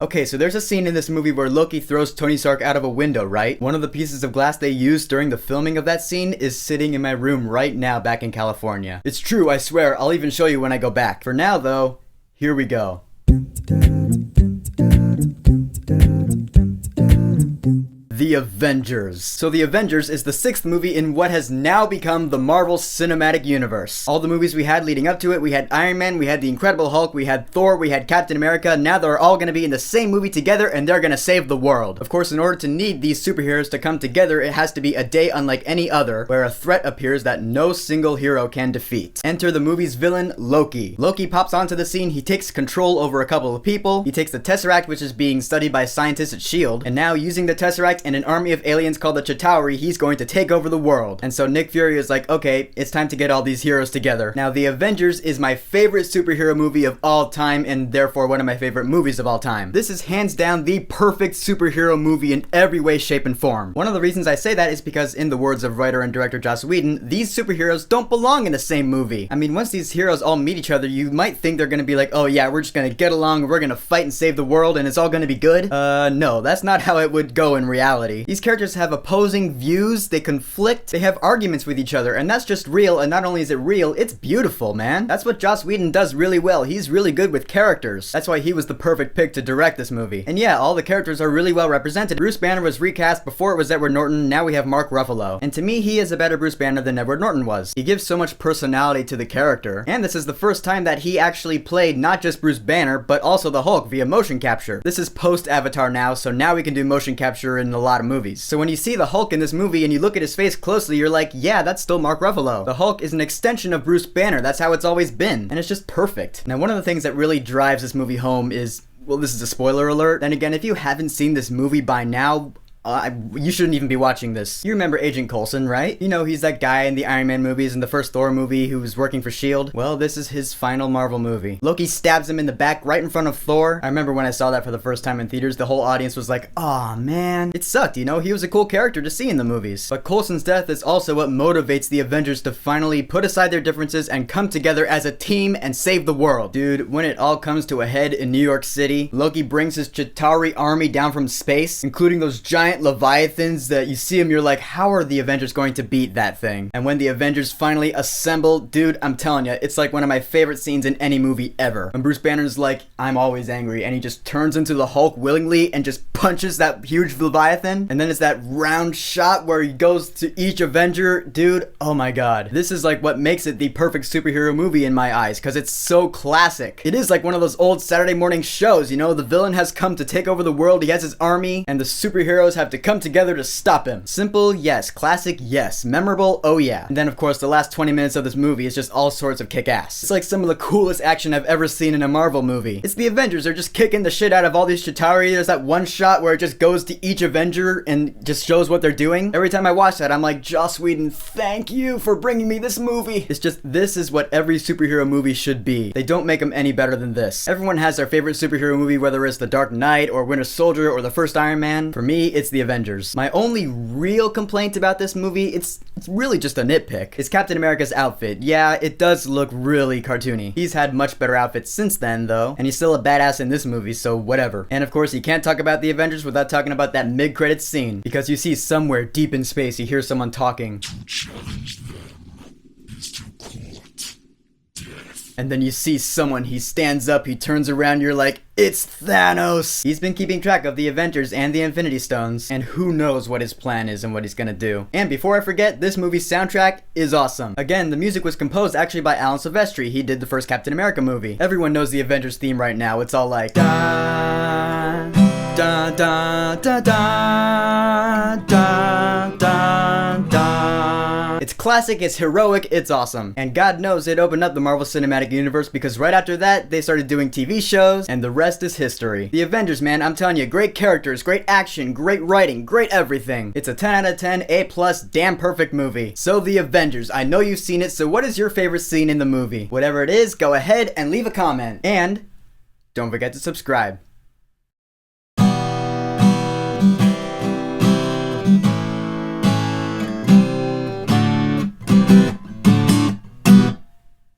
Okay, so there's a scene in this movie where Loki throws Tony Stark out of a window, right? One of the pieces of glass they used during the filming of that scene is sitting in my room right now back in California. It's true, I swear, I'll even show you when I go back. For now though, here we go. The Avengers. So The Avengers is the 6th movie in what has now become the Marvel Cinematic Universe. All the movies we had leading up to it, we had Iron Man, we had the Incredible Hulk, we had Thor, we had Captain America. Now they're all going to be in the same movie together and they're going to save the world. Of course, in order to need these superheroes to come together, it has to be a day unlike any other where a threat appears that no single hero can defeat. Enter the movie's villain, Loki. Loki pops onto the scene, he takes control over a couple of people, he takes the Tesseract, which is being studied by scientists at S.H.I.E.L.D., and now using the Tesseract and an army of aliens called the Chitauri, he's going to take over the world. And so Nick Fury is like, okay, it's time to get all these heroes together. Now, The Avengers is my favorite superhero movie of all time, and therefore one of my favorite movies of all time. This is hands down the perfect superhero movie in every way, shape, and form. One of the reasons I say that is because, in the words of writer and director Joss Whedon, these superheroes don't belong in the same movie. I mean, once these heroes all meet each other, you might think they're gonna be like, oh yeah, we're just gonna get along, we're gonna fight and save the world, and it's all gonna be good. No, that's not how it would go in reality. These characters have opposing views, they conflict, they have arguments with each other, and that's just real, and not only is it real, it's beautiful, man. That's what Joss Whedon does really well. He's really good with characters. That's why he was the perfect pick to direct this movie. And yeah, all the characters are really well represented. Bruce Banner was recast before it was Edward Norton, now we have Mark Ruffalo. And to me, he is a better Bruce Banner than Edward Norton was. He gives so much personality to the character, and this is the first time that he actually played not just Bruce Banner, but also the Hulk via motion capture. This is post-Avatar now, so now we can do motion capture in a lot of movies. So when you see the Hulk in this movie and you look at his face closely, you're like, yeah, that's still Mark Ruffalo. The Hulk is an extension of Bruce Banner. That's how it's always been. And it's just perfect. Now, one of the things that really drives this movie home is, well, this is a spoiler alert. Then again, if you haven't seen this movie by now, you shouldn't even be watching this. You remember Agent Coulson, right? You know, he's that guy in the Iron Man movies and the first Thor movie who was working for S.H.I.E.L.D. Well, this is his final Marvel movie. Loki stabs him in the back right in front of Thor. I remember when I saw that for the first time in theaters, the whole audience was like, aw, man. It sucked, you know? He was a cool character to see in the movies. But Coulson's death is also what motivates the Avengers to finally put aside their differences and come together as a team and save the world. Dude, when it all comes to a head in New York City, Loki brings his Chitauri army down from space, including those giant Leviathans that you see them, you're like, how are the Avengers going to beat that thing? And when the Avengers finally assemble, dude, I'm telling you, it's like one of my favorite scenes in any movie ever. When Bruce Banner's like, I'm always angry, and he just turns into the Hulk willingly and just punches that huge Leviathan, and then it's that round shot where he goes to each Avenger. Dude, oh my god. This is like what makes it the perfect superhero movie in my eyes, because it's so classic. It is like one of those old Saturday morning shows, you know? The villain has come to take over the world, he has his army, and the superheroes have to come together to stop him. Simple, yes. Classic, yes. Memorable, oh yeah. And then of course the last 20 minutes of this movie is just all sorts of kick-ass. It's like some of the coolest action I've ever seen in a Marvel movie. It's the Avengers, they're just kicking the shit out of all these Chitauri. There's that one shot where it just goes to each Avenger and just shows what they're doing. Every time I watch that, I'm like, Joss Whedon, thank you for bringing me this movie. It's just, this is what every superhero movie should be. They don't make them any better than this. Everyone has their favorite superhero movie, whether it's The Dark Knight or Winter Soldier or the first Iron Man. For me, it's The Avengers. My only real complaint about this movie, it's really just a nitpick, is Captain America's outfit. Yeah, it does look really cartoony. He's had much better outfits since then, though, and he's still a badass in this movie, so whatever. And of course, you can't talk about the Avengers without talking about that mid-credits scene, because you see somewhere deep in space, you hear someone talking. To challenge them is to court death. And then you see someone, he stands up, he turns around, you're like, it's Thanos! He's been keeping track of the Avengers and the Infinity Stones, and who knows what his plan is and what he's gonna do. And before I forget, this movie's soundtrack is awesome. Again, the music was composed actually by Alan Silvestri. He did the first Captain America movie. Everyone knows the Avengers theme right now. It's all like, da da da da da da da da. It's classic, it's heroic, it's awesome. And God knows it opened up the Marvel Cinematic Universe, because right after that, they started doing TV shows, and the rest is history. The Avengers, man, I'm telling you, great characters, great action, great writing, great everything. It's a 10 out of 10, A+, damn perfect movie. So The Avengers, I know you've seen it, so what is your favorite scene in the movie? Whatever it is, go ahead and leave a comment. And don't forget to subscribe.